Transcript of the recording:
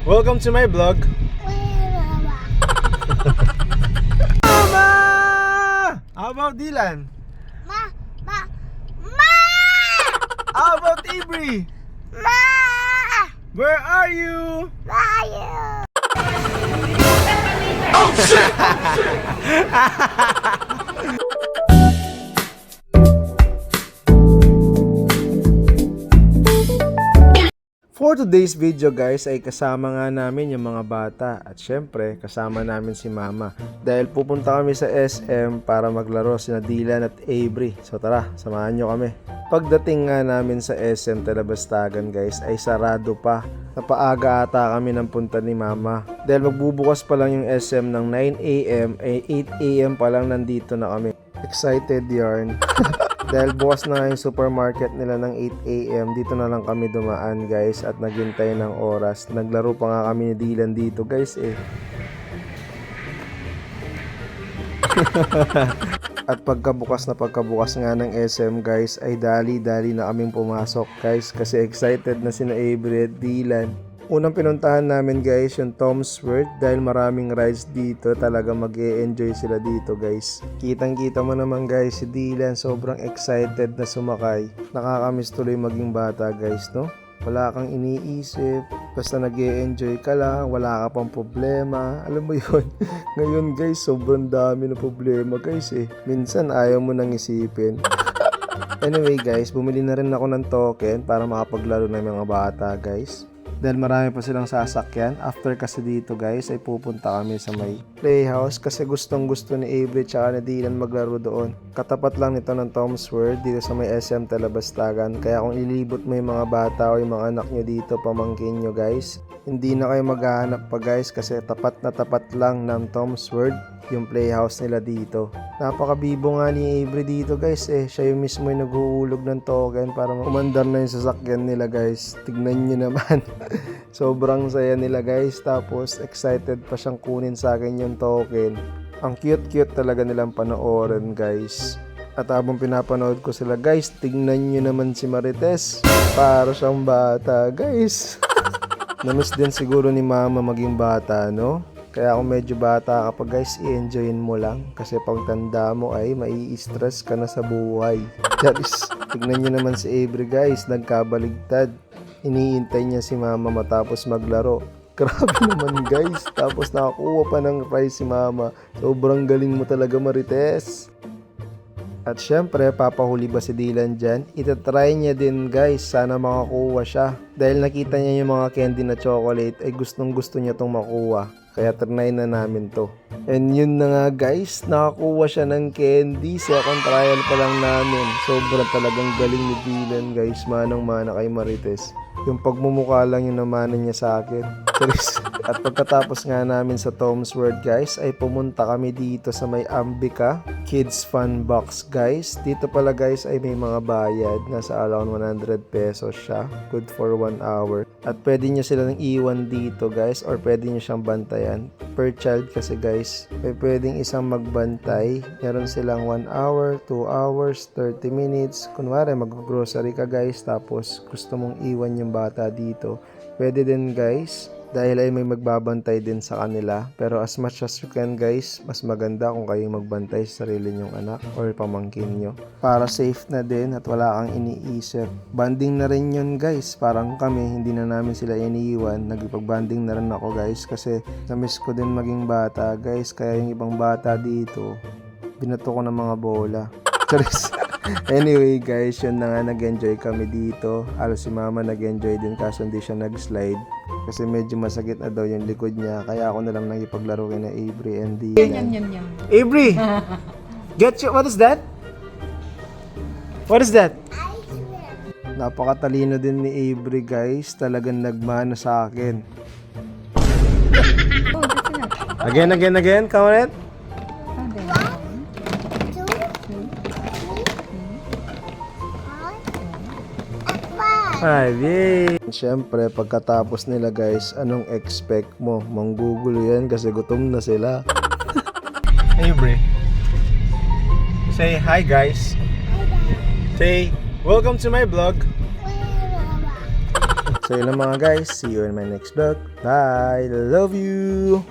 Welcome to my vlog. Mama! How about Dylan? Ma! How about Avery? Ma! Where are you? Layo! For today's video guys ay kasama nga namin yung mga bata at syempre kasama namin si Mama dahil pupunta kami sa SM para maglaro sina Dylan at Avery. So tara, samahan nyo kami. Pagdating nga namin sa SM Talabastagan guys ay sarado pa. Napaaga ata kami ng punta ni Mama dahil magbubukas pa lang yung SM ng 9 AM ay 8 AM pa lang nandito na kami. Excited yarn. Dahil bukas na nga yung supermarket nila ng 8 AM, dito na lang kami dumaan guys at naghintay ng oras. Naglaro pa nga kami ni Dylan dito guys eh. At pagkabukas nga ng SM guys ay dali-dali na kaming pumasok guys kasi excited na sina Avery at Dylan. Unang pinuntahan namin guys yung Tom's World dahil maraming rides dito, talaga mag-e-enjoy sila dito guys. Kitang-kita mo naman guys si Dylan sobrang excited na sumakay. Nakakamiss tuloy maging bata guys no? Wala kang iniisip, basta nag-e-enjoy ka lang, wala ka pang problema. Alam mo yun, ngayon guys sobrang dami na problema guys eh. Minsan ayaw mo nang isipin. Anyway guys, bumili na rin ako ng token para makapaglaro ng mga bata guys. Dahil marami pa silang sasakyan. After kasi dito guys ay pupunta kami sa may playhouse kasi gustong gusto ni Avery tsaka ni Dylan maglaro doon. Katapat lang nito ng Tom's World dito sa may SM Talabastagan. Kaya kung ilibot mo yung mga bata o yung mga anak nyo dito, pamangkin nyo guys, hindi na kayo maghahanap pa guys kasi tapat na tapat lang ng Tom's World yung playhouse nila dito. Napakabibo nga ni Avery dito guys eh. Siya yung mismo yung naghuhulog ng token para umandar na yung sasakyan nila guys. Tignan nyo naman. Sobrang saya nila guys. Tapos excited pa siyang kunin sa akin yung token. Ang cute talaga nilang panoorin guys. At habang pinapanood ko sila guys, tignan nyo naman si Marites. Para siyang bata guys. Namiss din siguro ni Mama maging bata no? Kaya kung medyo bata ka pa guys, i-enjoyin mo lang. Kasi pagtanda mo ay mai-stress ka na sa buhay. Charis, tignan nyo naman si Avery guys, nagkabaligtad. Iniintay niya si Mama matapos maglaro. Grabe naman guys, tapos nakakuha pa ng prize si Mama. Sobrang galing mo talaga Marites. At syempre, papahuli ba si Dylan dyan? Itatry niya din guys, sana makakuha siya. Dahil nakita niya yung mga candy na chocolate, ay gustong gusto niya tong makuha. Kaya trinay na namin to. And yun na nga guys, nakakuha siya ng candy. Second trial pa lang namin. Sobrang talagang galing ni Dylan guys. Manang-mana kay Marites. Yung pagmumukha lang yung namanan niya sa akin. At pagkatapos nga namin sa Tom's World guys, ay pumunta kami dito sa may Ambika Kids Fun Box guys. Dito pala guys ay may mga bayad. Nasa around 100 pesos siya. Good for 1 hour. At pwede nyo silang iwan dito guys or pwede nyo siyang bantayan. Per child kasi guys, may pwedeng isang magbantay. Meron silang 1 hour, 2 hours, 30 minutes. Kunwari mag-grocery ka guys tapos gusto mong iwan yung bata dito. Pwede din guys. Dahil ay may magbabantay din sa kanila. Pero as much as you can guys, mas maganda kung kayo magbantay sa sarili nyong anak or pamangkin nyo. Para safe na din at wala kang iniisip. Banding na rin yun guys. Parang kami, hindi na namin sila iniiwan. Nagpag-banding na rin ako guys. Kasi namiss ko din maging bata guys. Kaya yung ibang bata dito, binato ko ng mga bola. Charis. Anyway guys, yun na nga, nag-enjoy kami dito. Halos si Mama nag-enjoy din kaso hindi siya nag-slide. Kasi medyo masakit na daw yung likod niya. Kaya ako na lang nakipaglaro kina Avery and Dylan. Avery! Get you, what is that? What is that? Napakatalino din ni Avery guys. Talagang nagmana sa akin. Again, come on it. Ay, yay! Siyempre, pagkatapos nila guys, anong expect mo? Manggugulo yan kasi gutom na sila. Avery, say hi guys. Say, welcome to my vlog. So yun lang mga guys, see you in my next vlog. Bye! Love you!